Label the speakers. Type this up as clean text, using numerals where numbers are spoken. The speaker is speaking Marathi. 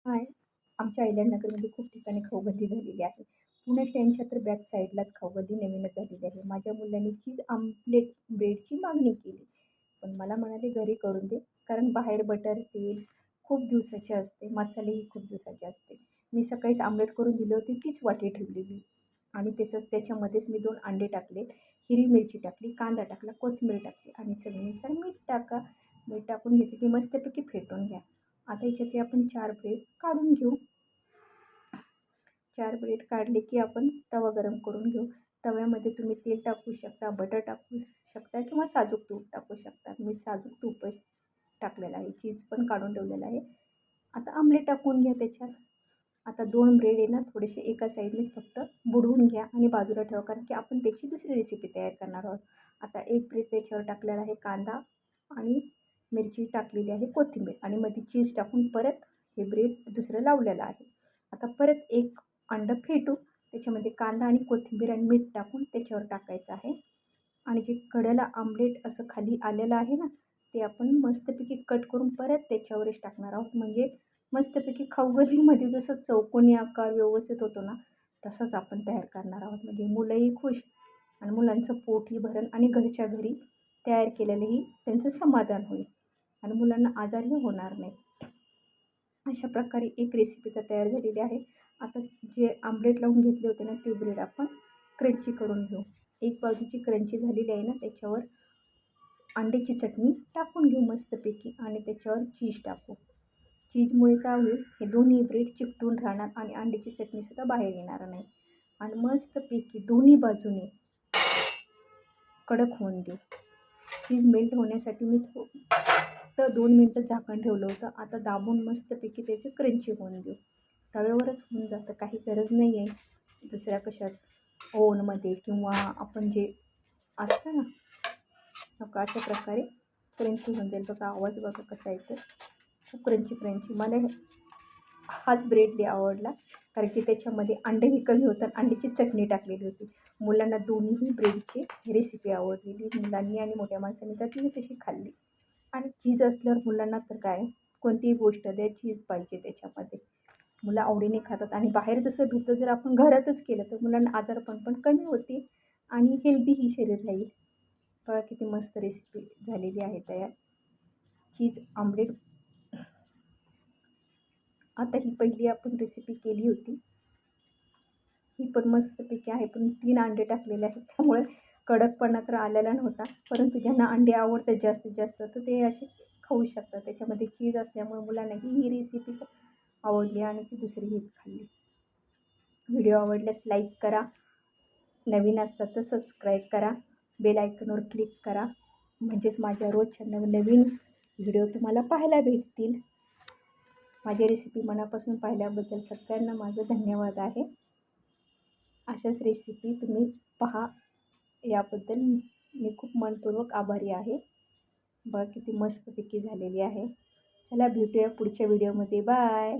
Speaker 1: हाय. आमच्या अहिल्यानगरमध्ये खूप ठिकाणी खाऊगल्ली झालेली आहे. पुणे स्टँडच्या तर बॅक साईडलाच खाऊगल्ली नवीनच झालेली आहे. माझ्या मुलांनी चीज आमलेट ब्रेडची मागणी केली. पण मला म्हणाले घरी करून दे. कारण बाहेर बटर, तेल खूप दिवसाचे असते. मसालेही खूप दिवसाचे असते. मी सकाळीच आमलेट करून दिली होती, तीच वाटी ठेवलेली आणि त्याच्यामध्येच मी 2 अंडे टाकले, हिरवी मिरची टाकली, कांदा टाकला, कोथिंबीर टाकली आणि चवीनुसार मीठ टाका. मीठ टाकून घेतली की मस्तपैकी फेटून घ्या. आता याच्यातले आपण 4 ब्रेड काढून घेऊ. 4 ब्रेड काढले की आपण तवा गरम करून घेऊ. तव्यामध्ये तुम्ही तेल टाकू शकता, बटर टाकू शकता किंवा साजूक तूप टाकू शकता. मी साजूक तूपच टाकलेलं आहे. चीज पण काढून ठेवलेलं आहे. आता आमलेट टाकून घ्या त्याच्यात. आता 2 ब्रेड आहे ना, थोडेसे एका साईडनेच फक्त बुडवून घ्या आणि बाजूला ठेवा, कारण की आपण त्याची दुसरी रेसिपी तयार करणार आहोत. आता एक ब्रेड त्याच्यावर टाकलेला आहे, कांदा आणि मिरची टाकलेली आहे, कोथिंबीर आणि मध्ये चीज टाकून परत हे ब्रेड दुसरं लावलेलं आहे. आता परत एक अंडं फेटू, त्याच्यामध्ये कांदा आणि कोथिंबीर आणि मीठ टाकून त्याच्यावर टाकायचं आहे आणि जे कडेला आमलेट असं खाली आलेलं आहे ना, ते आपण मस्तपैकी कट करून परत त्याच्यावरच टाकणार आहोत. म्हणजे मस्तपैकी खाऊगल्लीमध्ये जसं चौकोनी आकार व्यवस्थित होतो ना, तसंच आपण तयार करणार आहोत. म्हणजे मुलंही खुश आणि मुलांचं पोटही भरेल आणि घरच्या घरी तयार केलेलंही त्यांचं समाधान होईल आणि मुलांना आजारही होणार नाही. अशा प्रकारे एक रेसिपी तर तयार झालेली आहे. आता जे आमलेट लावून घेतले होते ना, ते ब्रेड आपण क्रंची करून घेऊ. एक बाजूची क्रंची झालेली आहे ना, त्याच्यावर अंड्याची चटणी टाकून घेऊ मस्तपैकी आणि त्याच्यावर चीज टाकू. चीजमुळे काय होईल, हे दोन्ही ब्रेड चिकटून राहणार आणि अंड्याची चटणीसुद्धा बाहेर येणार नाही आणि मस्तपैकी दोन्ही बाजूने कडक होऊन देऊ. चीज मेल्ट होण्यासाठी मी फक्त 2 मिनटं झाकण ठेवलं होतं. आता दाबून मस्तपैकी त्याचे क्रंची होऊन देऊ. तव्यावरच होऊन जातं, काही गरज नाही आहे दुसऱ्या कशात ओव्हनमध्ये किंवा आपण जे असतं ना, अशा प्रकारे क्रंची होऊन जाईल. बघा आवाज बघा कसा येतो, खूप क्रंची. मला हाच ब्रेड लई आवडला, कारण की त्याच्यामध्ये अंडंही कमी होतं आणि अंड्याची चटणी टाकलेली होती. मुलांना दोन्हीही ब्रेडची रेसिपी आवडलेली. मुलांनी आणि मोठ्या माणसांनी तर तीही तशी खाल्ली आणि चीज असल्यावर मुलांना तर काय कोणतीही गोष्ट द्या, चीज पाहिजे त्याच्यामध्ये. मुलं आवडीने खातात आणि बाहेर जसं भेटतं, जर आपण घरातच केलं तर मुलांना आजारपण पण कमी होते आणि हेल्दीही शरीर राहील. बघा किती मस्त रेसिपी झालेली आहे तयार, चीज आमलेट. आता ही पहिली आपण रेसिपी केली होती, ही पण मस्तपैकी आहे, पण 3 अंडे टाकलेले आहेत, त्यामुळे कडकपणा तर आलेला नव्हता. परंतु ज्यांना अंडे आवडतात जास्तीत जास्त, तर ते असे खाऊ शकतात. त्याच्यामध्ये चीज असल्यामुळे मुलांनाही ही रेसिपी आवडली आणि ती दुसरीही खाल्ली. व्हिडिओ आवडल्यास लाईक करा, नवीन असतात तर सबस्क्राईब करा, बेल आयकॉनवर क्लिक करा, म्हणजेच माझ्या रोजच्या नवनवीन व्हिडिओ तुम्हाला पाहायला भेटतील. माझी रेसिपी मनापासून पाहिल्याबद्दल सगळ्यांना माझं धन्यवाद आहे. अशाच रेसिपी तुम्ही पहा, याबद्दल मी खूप मनपूर्वक आभारी आहे. बघा किती मस्तपैकी झालेली आहे. चला भेटूया पुढच्या व्हिडिओमध्ये. बाय.